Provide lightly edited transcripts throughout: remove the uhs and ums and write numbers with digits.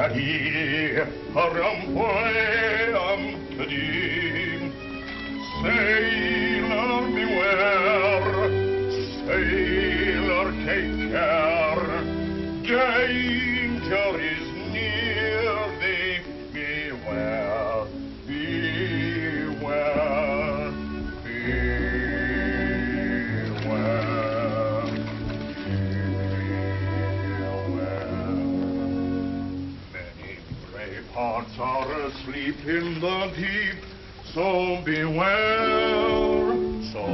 Kadi, Harampoam Kadi. Sailor, beware. Sailor, take care. Danger is near thee. Beware, beware, beware, beware. Many brave hearts are asleep in the deep, so beware, so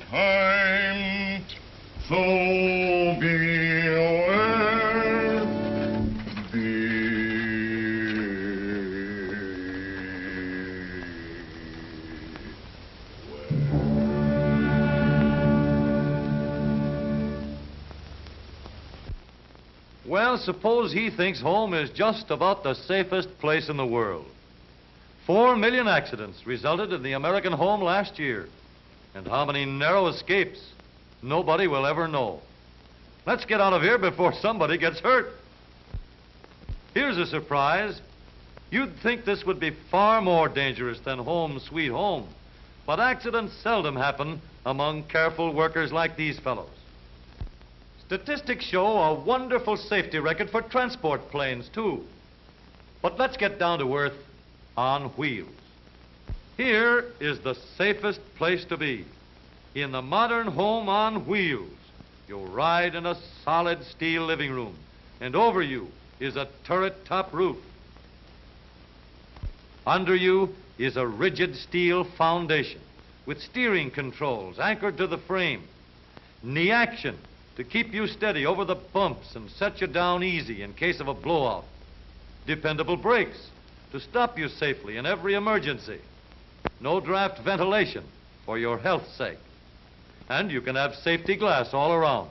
time, so beware, Well, suppose he thinks home is just about the safest place in the world. 4 million accidents resulted in the American home last year. And how many narrow escapes, nobody will ever know. Let's get out of here before somebody gets hurt. Here's a surprise. You'd think this would be far more dangerous than home sweet home, but accidents seldom happen among careful workers like these fellows. Statistics show a wonderful safety record for transport planes, too. But let's get down to earth on wheels. Here is the safest place to be. In the modern home on wheels, you'll ride in a solid steel living room, and over you is a turret-top roof. Under you is a rigid steel foundation with steering controls anchored to the frame, knee action to keep you steady over the bumps and set you down easy in case of a blowout, dependable brakes to stop you safely in every emergency, no draft ventilation for your health's sake, and you can have safety glass all around.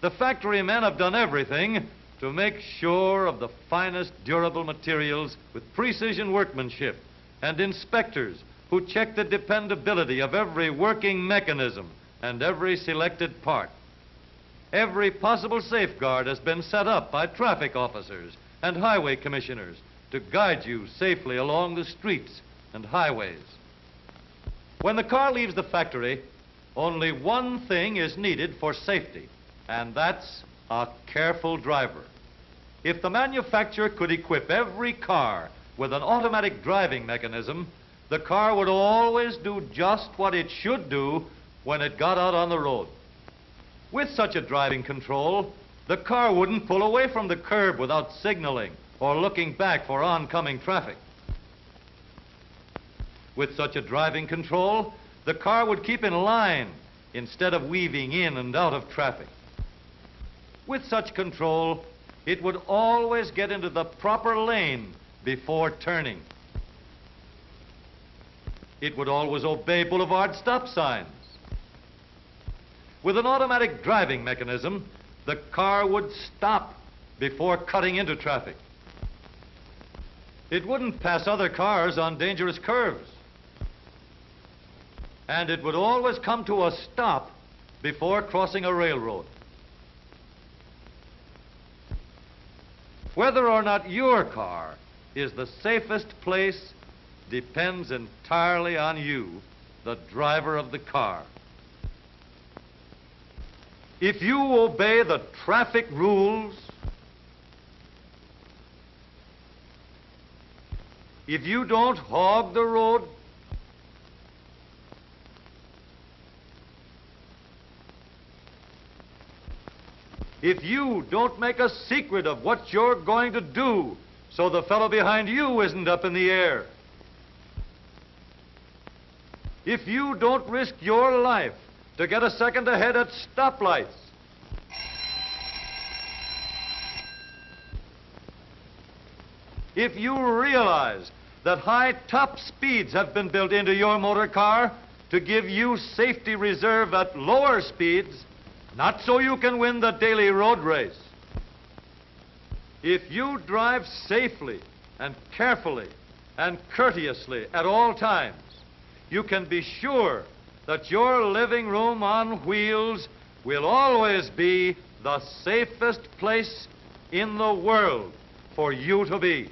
The factory men have done everything to make sure of the finest durable materials with precision workmanship, and inspectors who check the dependability of every working mechanism and every selected part. Every possible safeguard has been set up by traffic officers and highway commissioners to guide you safely along the streets and highways. When the car leaves the factory, only one thing is needed for safety, and that's a careful driver. If the manufacturer could equip every car with an automatic driving mechanism, the car would always do just what it should do when it got out on the road. With such a driving control, the car wouldn't pull away from the curb without signaling or looking back for oncoming traffic. With such a driving control, the car would keep in line instead of weaving in and out of traffic. With such control, it would always get into the proper lane before turning. It would always obey boulevard stop signs. With an automatic driving mechanism, the car would stop before cutting into traffic. It wouldn't pass other cars on dangerous curves. And it would always come to a stop before crossing a railroad. Whether or not your car is the safest place depends entirely on you, the driver of the car. If you obey the traffic rules, if you don't hog the road, if you don't make a secret of what you're going to do so the fellow behind you isn't up in the air, if you don't risk your life to get a second ahead at stoplights, if you realize that high top speeds have been built into your motor car to give you safety reserve at lower speeds, not so you can win the daily road race. If you drive safely and carefully and courteously at all times, you can be sure that your living room on wheels will always be the safest place in the world for you to be.